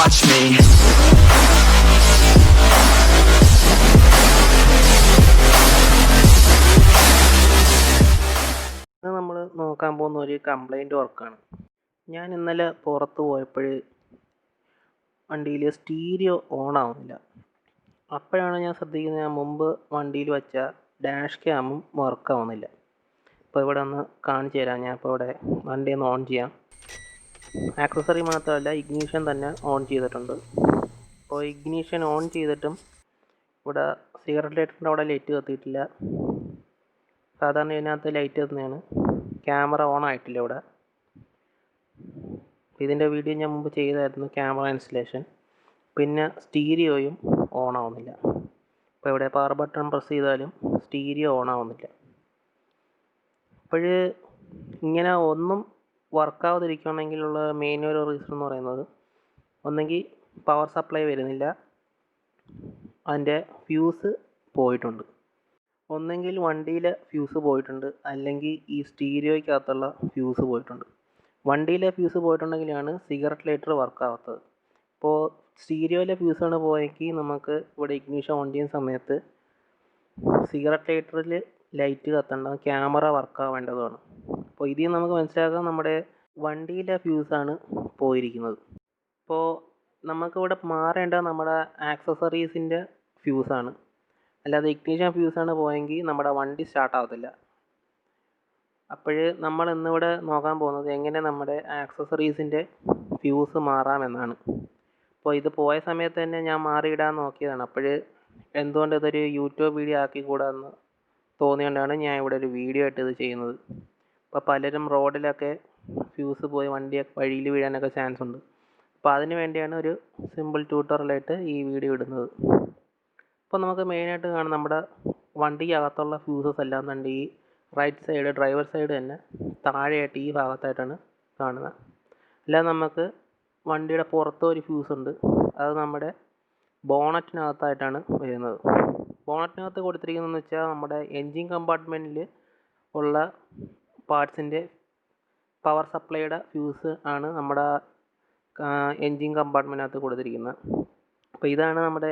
watch me. ഇത് നമ്മൾ നോക്കാൻ പോകുന്ന ഒരു കംപ്ലൈൻറ്റ് വർക്കാണ്. ഞാൻ ഇന്നലെ പുറത്ത് പോയപ്പോൾ വണ്ടിയിൽ സ്റ്റീരിയോ ഓൺ ആവുന്നില്ല. അപ്പോഴാണ് ഞാൻ ശ്രദ്ധിക്കുന്നത്, ഞാൻ മുമ്പ് വണ്ടിയിൽ വെച്ച ഡാഷ് ക്യാമും വർക്ക് ആവുന്നില്ല. അപ്പോൾ ഇവിടെ ഒന്ന് കാണിച്ചു തരാം. ഞാൻ ഇപ്പോൾ ഇവിടെ വണ്ടി ഒന്ന് ഓൺ ചെയ്യാം. ആക്സസറി മാത്രമല്ല, ഇഗ്നീഷൻ തന്നെ ഓൺ ചെയ്തിട്ടുണ്ട്. അപ്പോൾ ഇഗ്നീഷൻ ഓൺ ചെയ്തിട്ടും ഇവിടെ സിഗരറ്റ് ലൈറ്ററിൻ്റെ അവിടെ ലൈറ്റ് കത്തിയിട്ടില്ല. സാധാരണ ഇതിനകത്ത് ലൈറ്റ് കത്തുന്നതാണ്. ക്യാമറ ഓൺ ആയിട്ടില്ല ഇവിടെ. ഇതിൻ്റെ വീഡിയോ ഞാൻ മുമ്പ് ചെയ്തായിരുന്നു, ക്യാമറ ഇൻസ്റ്റലേഷൻ. പിന്നെ സ്റ്റീരിയോയും ഓൺ ആവുന്നില്ല. അപ്പോൾ ഇവിടെ പവർ ബട്ടൺ പ്രസ് ചെയ്താലും സ്റ്റീരിയോ ഓൺ ആവുന്നില്ല. അപ്പോൾ ഇങ്ങനെ ഒന്നും വർക്കാവാതിരിക്കുകയാണെങ്കിലുള്ള മെയിൻ ഒരു റീസൺ എന്ന് പറയുന്നത്, ഒന്നെങ്കിൽ പവർ സപ്ലൈ വരുന്നില്ല, അതിൻ്റെ ഫ്യൂസ് പോയിട്ടുണ്ട്. ഒന്നെങ്കിൽ വണ്ടിയിലെ ഫ്യൂസ് പോയിട്ടുണ്ട്, അല്ലെങ്കിൽ ഈ സ്റ്റീരിയോയ്ക്കകത്തുള്ള ഫ്യൂസ് പോയിട്ടുണ്ട്. വണ്ടിയിലെ ഫ്യൂസ് പോയിട്ടുണ്ടെങ്കിലാണ് സിഗരറ്റ് ലൈറ്റർ വർക്കാവാത്തത്. ഇപ്പോൾ സ്റ്റീരിയോയിലെ ഫ്യൂസാണ് പോയെങ്കിൽ നമുക്ക് ഇവിടെ ഇഗ്നിഷൻ ഓൺ ചെയ്യുന്ന സമയത്ത് സിഗരറ്റ് ലൈറ്ററിൽ ലൈറ്റ് കത്തേണ്ട, ക്യാമറ വർക്കാവേണ്ടതുമാണ്. അപ്പോൾ ഇതിൽ നമുക്ക് മനസ്സിലാക്കാം നമ്മുടെ വണ്ടിയിലെ ഫ്യൂസാണ് പോയിരിക്കുന്നത്. ഇപ്പോൾ നമുക്കിവിടെ മാറേണ്ടത് നമ്മുടെ ആക്സസറീസിൻ്റെ ഫ്യൂസാണ്. അല്ലാതെ ഇഗ്നിഷൻ ഫ്യൂസാണ് പോയെങ്കിൽ നമ്മുടെ വണ്ടി സ്റ്റാർട്ട് ആവത്തില്ല. അപ്പോൾ നമ്മൾ ഇന്നിവിടെ നോക്കാൻ പോകുന്നത് എങ്ങനെ നമ്മുടെ ആക്സസറീസിൻ്റെ ഫ്യൂസ് മാറാമെന്നാണ്. അപ്പോൾ ഇത് പോയ സമയത്ത് തന്നെ ഞാൻ മാറിയിടാൻ നോക്കിയതാണ്. അപ്പോൾ എന്തുകൊണ്ട് ഇതൊരു യൂട്യൂബ് വീഡിയോ ആക്കിക്കൂടാന്ന് തോന്നിയോണ്ടാണ് ഞാൻ ഇവിടെ ഒരു വീഡിയോ ആയിട്ട് ഇത് ചെയ്യുന്നത്. അപ്പോൾ പലരും റോഡിലൊക്കെ ഫ്യൂസ് പോയി വണ്ടിയൊക്കെ വഴിയിൽ വീഴാനൊക്കെ ചാൻസ് ഉണ്ട്. അപ്പോൾ അതിന് വേണ്ടിയാണ് ഒരു സിമ്പിൾ ട്യൂട്ടോറിയലായിട്ട് ഈ വീഡിയോ ഇടുന്നത്. അപ്പോൾ നമുക്ക് മെയിനായിട്ട് കാണും നമ്മുടെ വണ്ടിക്കകത്തുള്ള ഫ്യൂസസ് എല്ലാം തന്നെ ഈ റൈറ്റ് സൈഡ്, ഡ്രൈവർ സൈഡ് തന്നെ താഴെയായിട്ട് ഈ ഭാഗത്തായിട്ടാണ് കാണുന്നത്. അല്ലാതെ നമുക്ക് വണ്ടിയുടെ പുറത്ത് ഒരു ഫ്യൂസ് ഉണ്ട്, അത് നമ്മുടെ ബോണറ്റിനകത്തായിട്ടാണ് വരുന്നത്. ബോണറ്റിനകത്ത് കൊടുത്തിരിക്കുന്നതെന്ന് വെച്ചാൽ നമ്മുടെ എൻജിൻ കമ്പാർട്ട്മെൻറ്റിൽ ഉള്ള പാർട്സിൻ്റെ പവർ സപ്ലൈയുടെ ഫ്യൂസ് ആണ് നമ്മുടെ എൻജിൻ കമ്പാർട്ട്മെൻറ്റിനകത്ത് കൊടുത്തിരിക്കുന്നത്. അപ്പോൾ ഇതാണ് നമ്മുടെ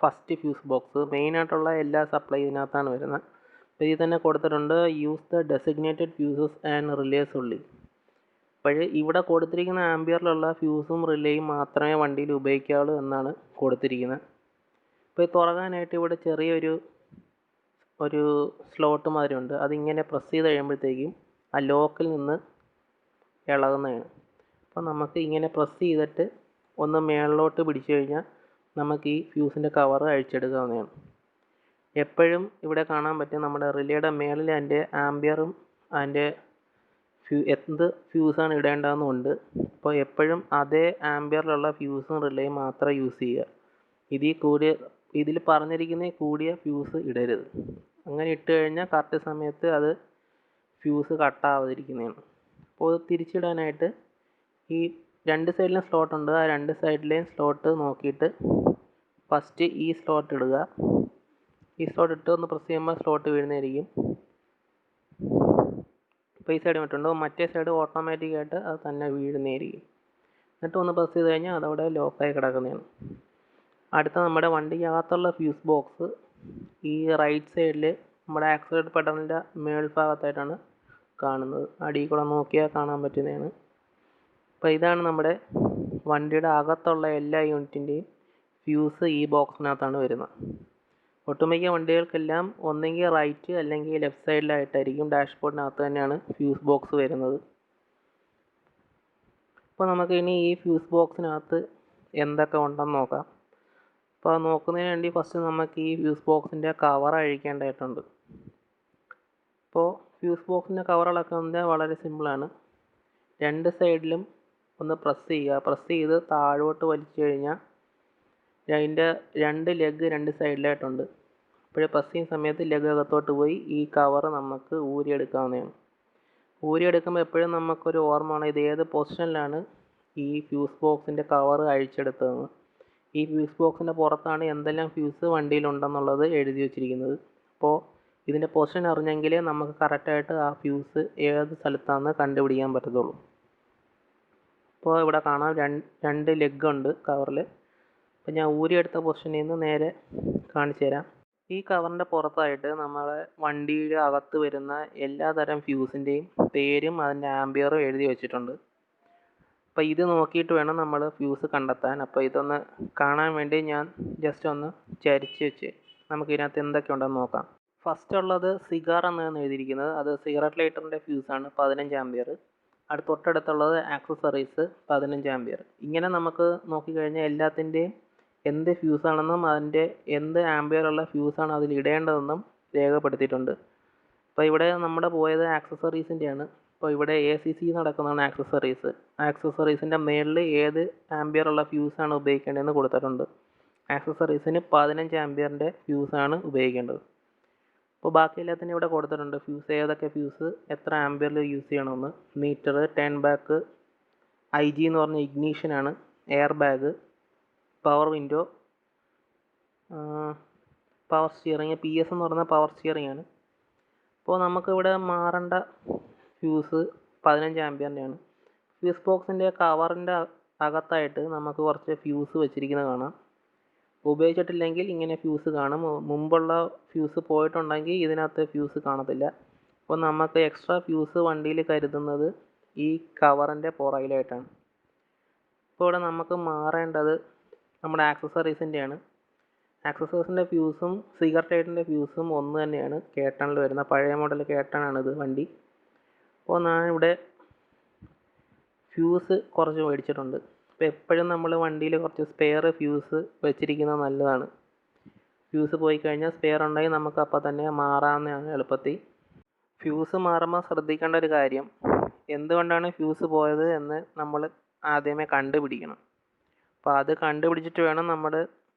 ഫസ്റ്റ് ഫ്യൂസ് ബോക്സ്. മെയിനായിട്ടുള്ള എല്ലാ സപ്ലൈ ഇതിനകത്താണ് വരുന്നത്. അപ്പോൾ ഇതിൽ തന്നെ കൊടുത്തിട്ടുണ്ട് use the designated fuses and relays ഉള്ളി. അപ്പോൾ ഇവിടെ കൊടുത്തിരിക്കുന്ന ആംബിയറിലുള്ള ഫ്യൂസും റിലേയും മാത്രമേ വണ്ടിയിൽ ഉപയോഗിക്കാവുള്ളൂ എന്നാണ് കൊടുത്തിരിക്കുന്നത്. അപ്പോൾ ഇത് തുറക്കാനായിട്ട് ഇവിടെ ചെറിയൊരു സ്ലോട്ട് മാതിരി ഉണ്ട്. അതിങ്ങനെ പ്രസ് ചെയ്ത് കഴിയുമ്പോഴത്തേക്കും ആ ലോക്കിൽ നിന്ന് ഇളകുന്നതാണ്. അപ്പോൾ നമുക്ക് ഇങ്ങനെ പ്രസ് ചെയ്തിട്ട് ഒന്ന് മേളിലോട്ട് പിടിച്ചു കഴിഞ്ഞാൽ നമുക്ക് ഈ ഫ്യൂസിൻ്റെ കവർ അഴിച്ചെടുക്കാവുന്നതാണ്. എപ്പോഴും ഇവിടെ കാണാൻ പറ്റും നമ്മുടെ റിലേയുടെ മേളിൽ അതിൻ്റെ ആംബിയറും അതിൻ്റെ എന്ത് ഫ്യൂസാണ് ഇടേണ്ടതെന്നുണ്ട്. അപ്പോൾ എപ്പോഴും അതേ ആംബിയറിലുള്ള ഫ്യൂസും റിലേയും മാത്രം യൂസ് ചെയ്യുക. ഇതിൽ പറഞ്ഞിരിക്കുന്ന കൂടിയ ഫ്യൂസ് ഇടരുത്. അങ്ങനെ ഇട്ട് കഴിഞ്ഞാൽ കറക്റ്റ് സമയത്ത് അത് ഫ്യൂസ് കട്ടാവാതിരിക്കുന്നതാണ്. അപ്പോൾ ഇത് തിരിച്ചിടാനായിട്ട് ഈ രണ്ട് സൈഡിലും സ്ലോട്ട് ഉണ്ട്. ആ രണ്ട് സൈഡിലെയും സ്ലോട്ട് നോക്കിയിട്ട് ഫസ്റ്റ് ഈ സ്ലോട്ട് ഇടുക. ഈ സ്ലോട്ട് ഇട്ട് ഒന്ന് പ്രസ് ചെയ്യുമ്പോൾ സ്ലോട്ട് വീഴുന്നതായിരിക്കും. ഇപ്പോൾ ഈ സൈഡ് ഇട്ടുണ്ട്, മറ്റേ സൈഡ് ഓട്ടോമാറ്റിക്കായിട്ട് അത് തന്നെ വീഴുന്നതായിരിക്കും. എന്നിട്ട് ഒന്ന് പ്രസ് ചെയ്ത് കഴിഞ്ഞാൽ അതവിടെ ലോക്കായി കിടക്കുന്നതാണ്. അടുത്ത നമ്മുടെ വണ്ടിക്കകത്തുള്ള ഫ്യൂസ് ബോക്സ് ഈ റൈറ്റ് സൈഡിൽ നമ്മുടെ ആക്സിലേറ്റർ പെഡലിൻ്റെ മേൽഭാഗത്തായിട്ടാണ് കാണുന്നത്. അടിയിൽ കൂടെ നോക്കിയാൽ കാണാൻ പറ്റുന്നതാണ്. അപ്പോൾ ഇതാണ് നമ്മുടെ വണ്ടിയുടെ അകത്തുള്ള എല്ലാ യൂണിറ്റിൻ്റെയും ഫ്യൂസ് ഈ ബോക്സിനകത്താണ് വരുന്നത്. ഒട്ടുമിക്ക വണ്ടികൾക്കെല്ലാം ഒന്നെങ്കിൽ റൈറ്റ് അല്ലെങ്കിൽ ലെഫ്റ്റ് സൈഡിലായിട്ടായിരിക്കും ഡാഷ്ബോർഡിനകത്ത് തന്നെയാണ് ഫ്യൂസ് ബോക്സ് വരുന്നത്. അപ്പോൾ നമുക്ക് ഇനി ഈ ഫ്യൂസ് ബോക്സിനകത്ത് എന്തൊക്കെ ഉണ്ടെന്ന് നോക്കാം. അപ്പോൾ നോക്കുന്നതിന് വേണ്ടി ഫസ്റ്റ് നമുക്ക് ഈ ഫ്യൂസ് ബോക്സിൻ്റെ കവർ അഴിക്കേണ്ടതായിട്ടുണ്ട്. അപ്പോൾ ഫ്യൂസ് ബോക്സിൻ്റെ കവറുകളൊക്കെ വളരെ സിമ്പിളാണ്. രണ്ട് സൈഡിലും ഒന്ന് പ്രസ് ചെയ്യുക. പ്രസ് ചെയ്ത് താഴോട്ട് വലിച്ചു കഴിഞ്ഞാൽ അതിൻ്റെ രണ്ട് ലെഗ് രണ്ട് സൈഡിലായിട്ടുണ്ട്. അപ്പോൾ പ്രസ് ചെയ്യുന്ന സമയത്ത് ലെഗ് അകത്തോട്ട് പോയി ഈ കവർ നമുക്ക് ഊരിയെടുക്കാവുന്നതാണ്. ഊരിയെടുക്കുമ്പോൾ എപ്പോഴും നമുക്കൊരു ഓർമ്മ വേണം, ഇത് ഏത് പൊസിഷനിലാണ് ഈ ഫ്യൂസ് ബോക്സിൻ്റെ കവർ അഴിച്ചെടുത്തതെന്ന്. ഈ ഫ്യൂസ് ബോക്സിൻ്റെ പുറത്താണ് എന്തെല്ലാം ഫ്യൂസ് വണ്ടിയിലുണ്ടെന്നുള്ളത് എഴുതി വച്ചിരിക്കുന്നത്. അപ്പോൾ ഇതിൻ്റെ പൊസിഷൻ അറിഞ്ഞെങ്കിലേ നമുക്ക് കറക്റ്റായിട്ട് ആ ഫ്യൂസ് ഏത് സ്ഥലത്താണെന്ന് കണ്ടുപിടിക്കാൻ പറ്റത്തുള്ളൂ. ഇപ്പോൾ ഇവിടെ കാണാം രണ്ട് ലെഗ് ഉണ്ട് കവറിൽ. അപ്പോൾ ഞാൻ ഊരിയെടുത്ത പൊസിഷനിൽ നിന്ന് നേരെ കാണിച്ചു തരാം. ഈ കവറിൻ്റെ പുറത്തായിട്ട് നമ്മളെ വണ്ടിയുടെ അകത്ത് വരുന്ന എല്ലാ തരം ഫ്യൂസിൻ്റെയും പേരും അതിൻ്റെ ആംബിയറും എഴുതി വെച്ചിട്ടുണ്ട്. അപ്പോൾ ഇത് നോക്കിയിട്ട് വേണം നമ്മൾ ഫ്യൂസ് കണ്ടെത്താൻ. അപ്പോൾ ഇതൊന്ന് കാണാൻ വേണ്ടി ഞാൻ ജസ്റ്റ് ഒന്ന് ചരിച്ച് വെച്ച് നമുക്ക് ഇതിനകത്ത് എന്തൊക്കെയുണ്ടെന്ന് നോക്കാം. ഫസ്റ്റ് ഉള്ളത് സിഗാർ എന്നാണ് എഴുതിയിരിക്കുന്നത്. അത് സിഗരറ്റ് ലൈറ്ററിൻ്റെ ഫ്യൂസാണ്, 15 ആംബിയർ. തൊട്ടടുത്തുള്ളത് ആക്സസറീസ്, 15 ആംബിയർ. ഇങ്ങനെ നമുക്ക് നോക്കിക്കഴിഞ്ഞാൽ എല്ലാത്തിൻ്റെയും എന്ത് ഫ്യൂസാണെന്നും അതിൻ്റെ എന്ത് ആംബിയറുള്ള ഫ്യൂസാണ് അതിൽ ഇടേണ്ടതെന്നും രേഖപ്പെടുത്തിയിട്ടുണ്ട്. അപ്പോൾ ഇവിടെ നമ്മുടെ പോയത് ആക്സസറീസിൻ്റെയാണ്. അപ്പോൾ ഇവിടെ ACC നടക്കുന്നതാണ് ആക്സസറീസ്. ആക്സസറീസിൻ്റെ മേളിൽ ഏത് ആംബിയറുള്ള ഫ്യൂസാണ് ഉപയോഗിക്കേണ്ടതെന്ന് കൊടുത്തിട്ടുണ്ട്. ആക്സസറീസിന് 15 ആംബിയറിൻ്റെ ഫ്യൂസാണ് ഉപയോഗിക്കേണ്ടത്. അപ്പോൾ ബാക്കി എല്ലാത്തിനും ഇവിടെ കൊടുത്തിട്ടുണ്ട്. ഫ്യൂസ് ഏതൊക്കെ ഫ്യൂസ് എത്ര ആംബിയറിൽ യൂസ് ചെയ്യണമെന്ന്. മീറ്റർ, ടേൺ ബാക്ക്, IG എന്ന് പറഞ്ഞ ഇഗ്നീഷനാണ്, air bag, power window, power steering, PS എന്ന് പറയുന്ന പവർ സ്റ്റിയറിംഗ് ആണ്. അപ്പോൾ നമുക്കിവിടെ മാറേണ്ട ഫ്യൂസ് 15 ആംബിയറിൻ്റെയാണ്. ഫ്യൂസ് ബോക്സിൻ്റെ കവറിൻ്റെ അകത്തായിട്ട് നമുക്ക് കുറച്ച് ഫ്യൂസ് വെച്ചിരിക്കുന്നത് കാണാം. ഉപയോഗിച്ചിട്ടില്ലെങ്കിൽ ഇങ്ങനെ ഫ്യൂസ് കാണും. മുമ്പുള്ള ഫ്യൂസ് പോയിട്ടുണ്ടെങ്കിൽ ഇതിനകത്ത് ഫ്യൂസ് കാണത്തില്ല. അപ്പോൾ നമുക്ക് എക്സ്ട്രാ ഫ്യൂസ് വണ്ടിയിൽ കരുതുന്നത് ഈ കവറിൻ്റെ പുറകിലായിട്ടാണ്. ഇപ്പോൾ ഇവിടെ നമുക്ക് മാറേണ്ടത് നമ്മുടെ ആക്സസറീസിൻ്റെയാണ്. ആക്സസറീസിൻ്റെ ഫ്യൂസും സിഗരറ്റ് ലൈറ്റിൻ്റെ ഫ്യൂസും ഒന്ന് തന്നെയാണ്. കേട്ടണിൽ വരുന്ന പഴയ മോഡൽ കേട്ടണാണിത് വണ്ടി. അപ്പോൾ ഞാനിവിടെ ഫ്യൂസ് കുറച്ച് മേടിച്ചിട്ടുണ്ട്. അപ്പോൾ എപ്പോഴും നമ്മൾ വണ്ടിയിൽ കുറച്ച് സ്പെയർ ഫ്യൂസ് വെച്ചിരിക്കുന്നത് നല്ലതാണ്. ഫ്യൂസ് പോയി കഴിഞ്ഞാൽ സ്പെയർ ഉണ്ടെങ്കിൽ നമുക്ക് അപ്പോൾ തന്നെ മാറാവുന്നതാണ് എളുപ്പത്തിൽ. ഫ്യൂസ് മാറുമ്പോൾ ശ്രദ്ധിക്കേണ്ട ഒരു കാര്യം, എന്തുകൊണ്ടാണ് ഫ്യൂസ് പോയത് എന്ന് നമ്മൾ ആദ്യമേ കണ്ടുപിടിക്കണം. അപ്പോൾ അത് കണ്ടുപിടിച്ചിട്ട് വേണം നമ്മൾ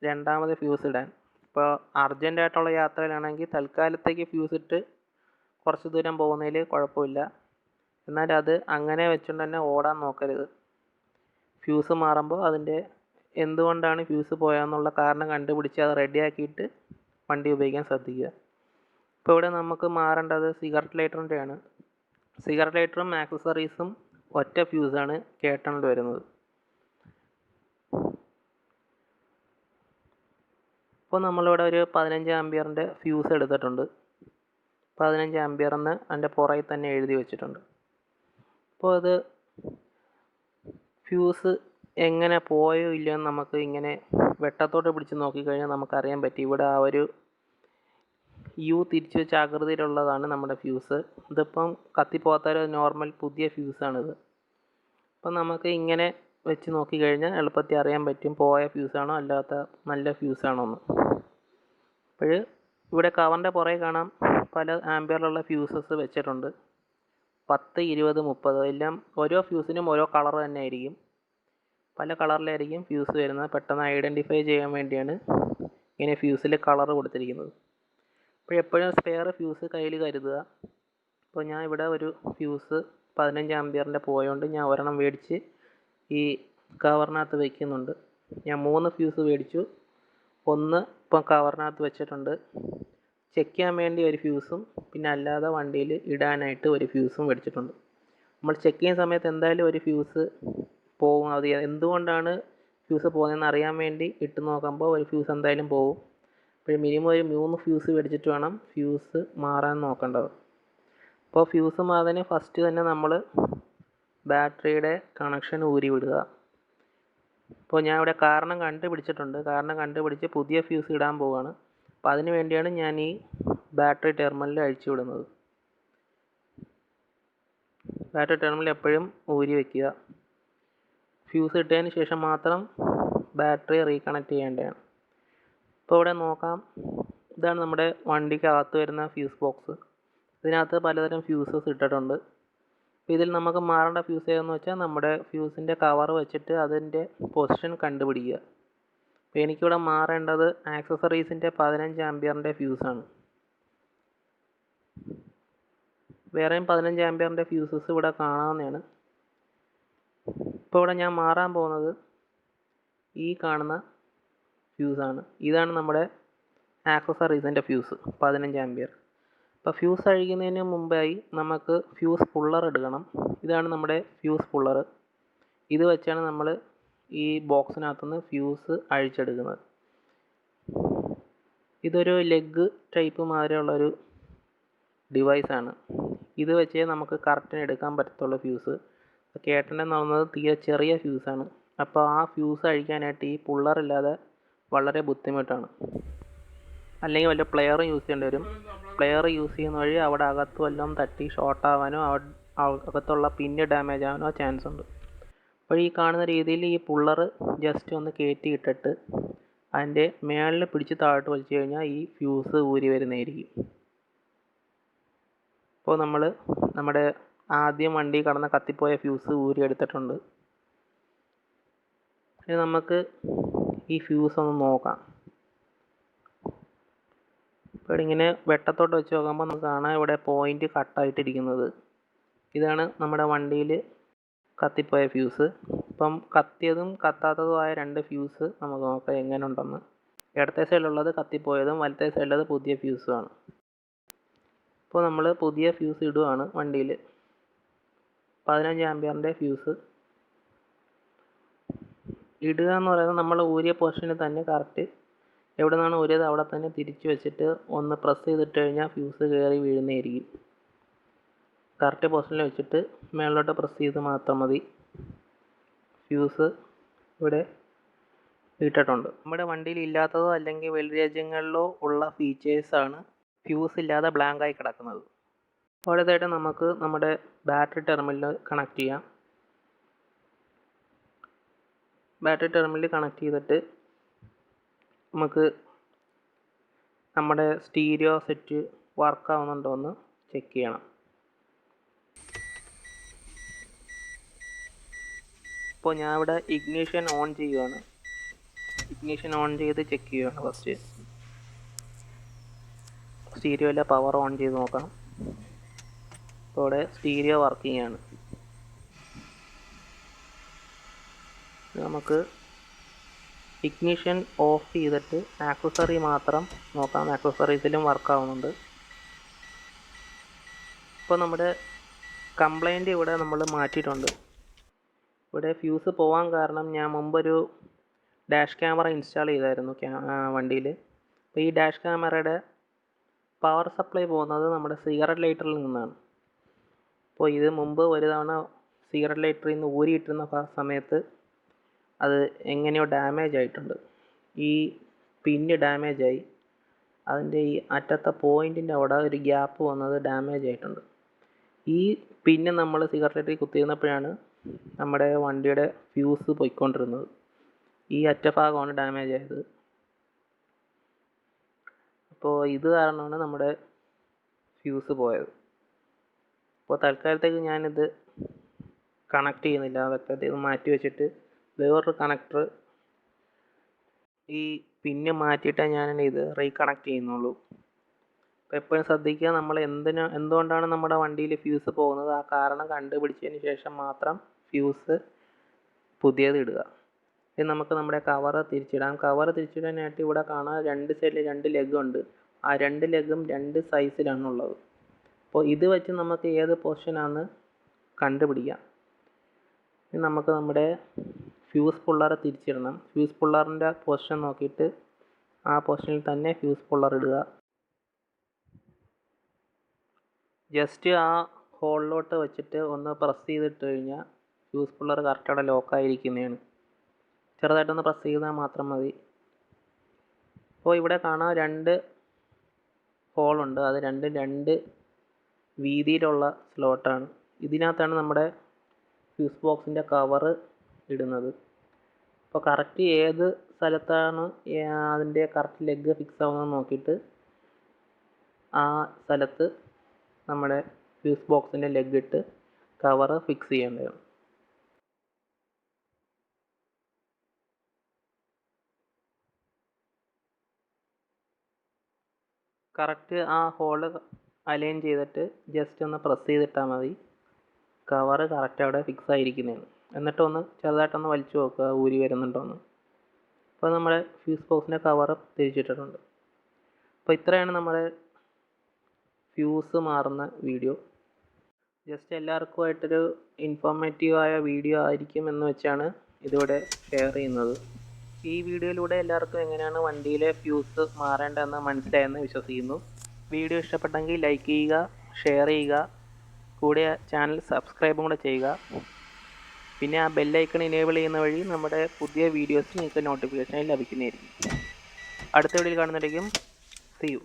രണ്ടാമത് ഫ്യൂസ് ഇടാൻ. ഇപ്പോൾ അർജൻറ്റായിട്ടുള്ള യാത്രയിലാണെങ്കിൽ തൽക്കാലത്തേക്ക് ഫ്യൂസ് ഇട്ട് കുറച്ച് ദൂരം പോകുന്നതിൽ കുഴപ്പമില്ല. എന്നാൽ അത് അങ്ങനെ വെച്ചുകൊണ്ട് തന്നെ ഓടാൻ നോക്കരുത്. ഫ്യൂസ് മാറുമ്പോൾ അതിൻ്റെ എന്തുകൊണ്ടാണ് ഫ്യൂസ് പോയതെന്നുള്ള കാരണം കണ്ടുപിടിച്ച് അത് റെഡിയാക്കിയിട്ട് വണ്ടി ഉപയോഗിക്കാൻ ശ്രദ്ധിക്കുക. ഇപ്പോൾ ഇവിടെ നമുക്ക് മാറേണ്ടത് സിഗരറ്റ് ലൈറ്ററിൻ്റെയാണ്. സിഗരറ്റ് ലൈറ്ററും ആക്സസറീസും ഒറ്റ ഫ്യൂസാണ് കേട്ടണിൽ വരുന്നത്. ഇപ്പോൾ നമ്മളിവിടെ ഒരു 15 ആംബിയറിൻ്റെ ഫ്യൂസ് എടുത്തിട്ടുണ്ട്. 15 ആംബിയർ എന്ന് അതിൻ്റെ പുറകിൽ തന്നെ എഴുതി വെച്ചിട്ടുണ്ട്. അപ്പോൾ അത് ഫ്യൂസ് എങ്ങനെ പോയോ ഇല്ലയോ എന്ന് നമുക്ക് ഇങ്ങനെ വെട്ടത്തോട്ട് പിടിച്ച് നോക്കിക്കഴിഞ്ഞാൽ നമുക്കറിയാൻ പറ്റും. ഇവിടെ ആ ഒരു U തിരിച്ചു വെച്ച ആകൃതിയിലുള്ളതാണ് നമ്മുടെ ഫ്യൂസ്. ഇതിപ്പം കത്തിപ്പോകാത്തൊരു നോർമൽ പുതിയ ഫ്യൂസാണിത്. അപ്പം നമുക്ക് ഇങ്ങനെ വെച്ച് നോക്കിക്കഴിഞ്ഞാൽ എളുപ്പത്തിൽ അറിയാൻ പറ്റും പോയ ഫ്യൂസാണോ അല്ലാത്ത നല്ല ഫ്യൂസാണോ എന്ന്. അപ്പോൾ ഇവിടെ കവറിൻ്റെ പുറകെ കാണാം പല ആംബിയറിലുള്ള ഫ്യൂസസ് വെച്ചിട്ടുണ്ട്. 10, 20, 30 എല്ലാം ഓരോ ഫ്യൂസിനും ഓരോ കളർ തന്നെ ആയിരിക്കും. പല കളറിലായിരിക്കും ഫ്യൂസ് വരുന്നത്. പെട്ടെന്ന് ഐഡൻറ്റിഫൈ ചെയ്യാൻ വേണ്ടിയാണ് ഇങ്ങനെ ഫ്യൂസിൽ കളർ കൊടുത്തിരിക്കുന്നത്. അപ്പോൾ എപ്പോഴും സ്പെയർ ഫ്യൂസ് കയ്യിൽ കരുതുക. അപ്പോൾ ഞാൻ ഇവിടെ ഒരു ഫ്യൂസ് 15 ആംബിയറിൻ്റെ പോയതുകൊണ്ട് ഞാൻ ഒരെണ്ണം മേടിച്ച് ഈ കവറിനകത്ത് വയ്ക്കുന്നുണ്ട്. ഞാൻ 3 ഫ്യൂസ് മേടിച്ചു. ഒന്ന് ഇപ്പം കവറിനകത്ത് വെച്ചിട്ടുണ്ട്. ചെക്ക് ചെയ്യാൻ വേണ്ടി ഒരു ഫ്യൂസും പിന്നെ അല്ലാതെ വണ്ടിയിൽ ഇടാനായിട്ട് ഒരു ഫ്യൂസും മേടിച്ചിട്ടുണ്ട്. നമ്മൾ ചെക്ക് ചെയ്യുന്ന സമയത്ത് എന്തായാലും ഒരു ഫ്യൂസ് പോകും. അത് എന്തുകൊണ്ടാണ് ഫ്യൂസ് പോകുന്നതെന്ന് അറിയാൻ വേണ്ടി ഇട്ട് നോക്കുമ്പോൾ ഒരു ഫ്യൂസ് എന്തായാലും പോകും. അപ്പോൾ മിനിമം ഒരു 3 ഫ്യൂസ് മേടിച്ചിട്ട് വേണം ഫ്യൂസ് മാറാൻ നോക്കേണ്ടത്. അപ്പോൾ ഫ്യൂസ് മാറുന്നതിന് ഫസ്റ്റ് തന്നെ നമ്മൾ ബാറ്ററിയുടെ കണക്ഷൻ ഊരി വിടുക. അപ്പോൾ ഞാൻ ഇവിടെ കാരണം കണ്ടുപിടിച്ചിട്ടുണ്ട്. കാരണം കണ്ടുപിടിച്ച് പുതിയ ഫ്യൂസ് ഇടാൻ പോവുകയാണ്. അപ്പോൾ അതിന് വേണ്ടിയാണ് ഞാൻ ഈ ബാറ്ററി ടെർമിനൽ അഴിച്ചു വിടുന്നത്. ബാറ്ററി ടെർമിനൽ എപ്പോഴും ഊരി വയ്ക്കുക. ഫ്യൂസ് ഇട്ടതിന് ശേഷം മാത്രം ബാറ്ററി റീകണക്ട് ചെയ്യേണ്ടതാണ്. ഇപ്പോൾ ഇവിടെ നോക്കാം, ഇതാണ് നമ്മുടെ വണ്ടിക്ക് അകത്ത് വരുന്ന ഫ്യൂസ് ബോക്സ്. ഇതിനകത്ത് പലതരം ഫ്യൂസസ് ഇട്ടിട്ടുണ്ട്. അപ്പോൾ ഇതിൽ നമുക്ക് മാറേണ്ട ഫ്യൂസ് ഏതെന്ന് വെച്ചാൽ നമ്മുടെ ഫ്യൂസിൻ്റെ കവർ വെച്ചിട്ട് അതിൻ്റെ പൊസിഷൻ കണ്ടുപിടിക്കുക. അപ്പോൾ എനിക്കിവിടെ മാറേണ്ടത് ആക്സസറീസിൻ്റെ 15 ആംബിയറിൻ്റെ ഫ്യൂസാണ്. വേറെയും 15 ആംബിയറിൻ്റെ ഫ്യൂസസ് ഇവിടെ കാണാവുന്നതാണ്. ഇപ്പോൾ ഇവിടെ ഞാൻ മാറാൻ പോകുന്നത് ഈ കാണുന്ന ഫ്യൂസാണ്. ഇതാണ് നമ്മുടെ ആക്സസറീസിൻ്റെ ഫ്യൂസ് 15 ആംബിയർ. അപ്പോൾ ഫ്യൂസ് അഴിക്കുന്നതിന് മുമ്പായി നമുക്ക് ഫ്യൂസ് പുള്ളർ എടുക്കണം. ഇതാണ് നമ്മുടെ ഫ്യൂസ് പുള്ളർ. ഇത് വെച്ചാണ് നമ്മൾ ഈ ബോക്സിനകത്തുനിന്ന് ഫ്യൂസ് അഴിച്ചെടുക്കുന്നത്. ഇതൊരു ലെഗ് ടൈപ്പ് മാതിരിയുള്ളൊരു ഡിവൈസാണ്. ഇത് വെച്ചേ നമുക്ക് കറക്റ്റിന് എടുക്കാൻ പറ്റത്തുള്ളൂ ഫ്യൂസ്. കേട്ടനെന്ന് പറയുന്നത് തീരെ ചെറിയ ഫ്യൂസാണ്. അപ്പോൾ ആ ഫ്യൂസ് അഴിക്കാനായിട്ട് ഈ പുള്ളറില്ലാതെ വളരെ ബുദ്ധിമുട്ടാണ്. അല്ലെങ്കിൽ വല്ല പ്ലെയറും യൂസ് ചെയ്യേണ്ടി വരും. പ്ലെയർ യൂസ് ചെയ്യുന്ന വഴി അവിടെ അകത്ത് വല്ലതും തട്ടി ഷോർട്ട് ആവാനോ അകത്തുള്ള പിന്ന് ഡാമേജ് ആവാനോ ചാൻസ് ഉണ്ട്. അപ്പോൾ ഈ കാണുന്ന രീതിയിൽ ഈ പുള്ളർ ജസ്റ്റ് ഒന്ന് കയറ്റിയിട്ടിട്ട് അതിൻ്റെ മേളിൽ പിടിച്ച് താഴോട്ട് വലിച്ചു കഴിഞ്ഞാൽ ഈ ഫ്യൂസ് ഊരി വരുന്നതായിരിക്കും. ഇപ്പോൾ നമ്മൾ നമ്മുടെ ആദ്യം വണ്ടി കടന്ന കത്തിപ്പോയ ഫ്യൂസ് ഊരി എടുത്തിട്ടുണ്ട്. ഇനി നമുക്ക് ഈ ഫ്യൂസ് ഒന്ന് നോക്കാം. ഇപ്പോൾ ഇങ്ങനെ വെട്ടത്തോട്ട് വെച്ച് നോക്കുമ്പോൾ നമുക്ക് കാണാം ഇവിടെ പോയിൻ്റ് കട്ടായിട്ടിരിക്കുന്നത്. ഇതാണ് നമ്മുടെ വണ്ടിയിൽ കത്തിപ്പോയ ഫ്യൂസ്. ഇപ്പം കത്തിയതും കത്താത്തതുമായ 2 ഫ്യൂസ് നമുക്ക് നോക്കാം എങ്ങനെ ഉണ്ടെന്ന്. ഇടത്തെ സൈഡിലുള്ളത് കത്തിപ്പോയതും വലത്തെ സൈഡിലുള്ളത് പുതിയ ഫ്യൂസുമാണ്. ഇപ്പോൾ നമ്മൾ പുതിയ ഫ്യൂസ് ഇടുകയാണ് വണ്ടിയിൽ. 15 ആമ്പിയറിൻ്റെ ഫ്യൂസ് ഇടുക എന്ന് പറയുന്നത് നമ്മൾ ഊരിയ പൊസിഷനിൽ തന്നെ കറക്റ്റ് എവിടെ നിന്നാണ് ഊരിയത് അവിടെ തന്നെ തിരിച്ച് വെച്ചിട്ട് ഒന്ന് പ്രസ് ചെയ്തിട്ട് കഴിഞ്ഞാൽ ഫ്യൂസ് കയറി വീഴുന്നതായിരിക്കും. കറക്റ്റ് പൊസിഷനിൽ വെച്ചിട്ട് മേളിലോട്ട് പ്രസ് ചെയ്ത് മാത്രം മതി. ഫ്യൂസ് ഇവിടെ ഇട്ടിട്ടുണ്ട്. നമ്മുടെ വണ്ടിയിൽ ഇല്ലാത്തതോ അല്ലെങ്കിൽ വെളിരാജ്യങ്ങളിലോ ഉള്ള ഫീച്ചേഴ്സാണ് ഫ്യൂസ് ഇല്ലാതെ ബ്ലാങ്കായി കിടക്കുന്നത്. അടുത്തായിട്ട് നമുക്ക് നമ്മുടെ ബാറ്ററി ടെർമിനൽ കണക്ട് ചെയ്യാം. ബാറ്ററി ടെർമിനൽ കണക്ട് ചെയ്തിട്ട് നമുക്ക് നമ്മുടെ സ്റ്റീരിയോ സെറ്റ് വർക്ക് ആവുന്നുണ്ടോ എന്ന് ചെക്ക് ചെയ്യണം. ഇപ്പോൾ ഞാൻ ഇവിടെ ഇഗ്നിഷൻ ഓൺ ചെയ്യുകയാണ്. ഇഗ്നിഷൻ ഓൺ ചെയ്ത് ചെക്ക് ചെയ്യുകയാണ്. ഫസ്റ്റ് സ്റ്റീരിയോയിലെ പവർ ഓൺ ചെയ്ത് നോക്കാം. ഇപ്പോൾ ഇവിടെ സ്റ്റീരിയോ വർക്ക് ചെയ്യാണ്. നമുക്ക് ഇഗ്നിഷൻ ഓഫ് ചെയ്തിട്ട് ആക്സസറി മാത്രം നോക്കാം. ആക്സസറീസിലും വർക്ക് ആവുന്നുണ്ട്. ഇപ്പോൾ നമ്മുടെ കംപ്ലൈൻറ്റ് ഇവിടെ നമ്മൾ മാറ്റിയിട്ടുണ്ട്. ഇവിടെ ഫ്യൂസ് പോകാൻ കാരണം ഞാൻ മുമ്പൊരു ഡാഷ് ക്യാമറ ഇൻസ്റ്റാൾ ചെയ്തായിരുന്നു വണ്ടിയിൽ. അപ്പോൾ ഈ ഡാഷ് ക്യാമറയുടെ പവർ സപ്ലൈ പോകുന്നത് നമ്മുടെ സിഗരറ്റ് ലൈറ്ററിൽ നിന്നാണ്. അപ്പോൾ ഇത് മുമ്പ് ഒരു തവണ സിഗരറ്റ് ലൈറ്ററിൽ നിന്ന് ഊരിയിട്ടിരുന്ന സമയത്ത് അത് എങ്ങനെയോ ഡാമേജ് ആയിട്ടുണ്ട്. ഈ പിന്ന് ഡാമേജായി. അതിൻ്റെ ഈ അറ്റത്തെ പോയിൻറ്റിൻ്റെ അവിടെ ഒരു ഗ്യാപ്പ് വന്നത് ഡാമേജ് ആയിട്ടുണ്ട്. ഈ പിന്ന് നമ്മൾ സിഗരറ്റ് ലൈറ്ററിൽ കുത്തിയിരുന്നപ്പോഴാണ് നമ്മുടെ വണ്ടിയുടെ ഫ്യൂസ് പോയിക്കൊണ്ടിരുന്നത്. ഈ അറ്റഭാഗമാണ് ഡാമേജ് ആയത്. അപ്പോൾ ഇത് കാരണമാണ് നമ്മുടെ ഫ്യൂസ് പോയത്. അപ്പോൾ തൽക്കാലത്തേക്ക് ഞാനിത് കണക്ട് ചെയ്യുന്നില്ല. അതൊക്കെ ഇത് മാറ്റി വെച്ചിട്ട് വേറൊരു കണക്ടർ ഈ പിന്ന് മാറ്റിയിട്ടേ ഞാൻ ഇത് റീകണക്ട് ചെയ്യുന്നുള്ളൂ. അപ്പോൾ എപ്പോഴും ശ്രദ്ധിക്കുക, നമ്മൾ എന്തുകൊണ്ടാണ് നമ്മുടെ വണ്ടിയിൽ ഫ്യൂസ് പോകുന്നത് ആ കാരണം കണ്ടുപിടിച്ചതിന് ശേഷം മാത്രം ഫ്യൂസ് പുതിയത് ഇടുക. ഇനി നമുക്ക് നമ്മുടെ കവർ തിരിച്ചിടാം. കവർ തിരിച്ചിടാനായിട്ട് ഇവിടെ കാണാം 2 സൈഡിൽ 2 ലെഗ് ഉണ്ട്. ആ 2 ലെഗും 2 സൈസിലാണുള്ളത്. അപ്പോൾ ഇത് വെച്ച് നമുക്ക് ഏത് പൊസിഷനാണെന്ന് കണ്ടുപിടിക്കാം. ഇനി നമുക്ക് നമ്മുടെ ഫ്യൂസ് പുള്ളർ തിരിച്ചിടണം. ഫ്യൂസ് പുള്ളറിൻ്റെ പൊസിഷൻ നോക്കിയിട്ട് ആ പൊസിഷനിൽ തന്നെ ഫ്യൂസ് പുള്ളർ ഇടുക. ജസ്റ്റ് ആ ഹോളിലോട്ട് വെച്ചിട്ട് ഒന്ന് പ്രസ് ചെയ്തിട്ട് കഴിഞ്ഞാൽ ഫ്യൂസ് പുള്ളർ കറക്റ്റ് അവിടെ ലോക്കായിരിക്കുന്നതാണ്. ചെറുതായിട്ടൊന്ന് പ്രസ് ചെയ്താൽ മാത്രം മതി. അപ്പോൾ ഇവിടെ കാണാം 2 ഹോളുണ്ട്. അത് 2 വീതിയിലുള്ള സ്ലോട്ടാണ്. ഇതിനകത്താണ് നമ്മുടെ ഫ്യൂസ് ബോക്സിൻ്റെ കവർ ഇടുന്നത്. അപ്പോൾ കറക്റ്റ് ഏത് സ്ഥലത്താണ് അതിൻ്റെ കറക്റ്റ് ലെഗ് ഫിക്സ് ആവുന്നത് നോക്കിയിട്ട് ആ സ്ഥലത്ത് നമ്മുടെ ഫ്യൂസ് ബോക്സിൻ്റെ ലെഗ് ഇട്ട് കവർ ഫിക്സ് ചെയ്യേണ്ടതാണ്. കറക്റ്റ് ആ ഹോള് അലൈൻ ചെയ്തിട്ട് ജസ്റ്റ് ഒന്ന് പ്രസ് ചെയ്തിട്ടാൽ മതി. കവർ കറക്റ്റ് അവിടെ ഫിക്സ് ആയിരിക്കുന്നതാണ്. എന്നിട്ടൊന്ന് ചെറുതായിട്ടൊന്ന് വലിച്ചു നോക്കുക ഊരി വരുന്നുണ്ടോയെന്ന്. അപ്പോൾ നമ്മുടെ ഫ്യൂസ് ബോക്സിൻ്റെ കവർ തിരിച്ചിട്ടിട്ടുണ്ട്. അപ്പോൾ ഇത്രയാണ് നമ്മുടെ ഫ്യൂസ് മാറുന്ന വീഡിയോ. ജസ്റ്റ് എല്ലാവർക്കുമായിട്ടൊരു ഇൻഫോർമേറ്റീവായ വീഡിയോ ആയിരിക്കും എന്ന് വെച്ചാണ് ഇതിവിടെ ഷെയർ ചെയ്യുന്നത്. ഈ വീഡിയോയിലൂടെ എല്ലാവർക്കും എങ്ങനെയാണ് വണ്ടിയിലെ ഫ്യൂസ് മാറേണ്ടതെന്ന് മനസ്സിലായെന്ന് വിശ്വസിക്കുന്നു. വീഡിയോ ഇഷ്ടപ്പെട്ടെങ്കിൽ ലൈക്ക് ചെയ്യുക, ഷെയർ ചെയ്യുക, കൂടെ ചാനൽ സബ്സ്ക്രൈബും കൂടെ ചെയ്യുക. പിന്നെ ആ ബെല്ലൈക്കൺ ഇനേബിൾ ചെയ്യുന്ന വഴി നമ്മുടെ പുതിയ വീഡിയോസ് നിങ്ങൾക്ക് നോട്ടിഫിക്കേഷൻ ലഭിക്കുന്നതായിരിക്കും. അടുത്ത വീഡിയോയിൽ കാണുന്നതായിരിക്കും. See you.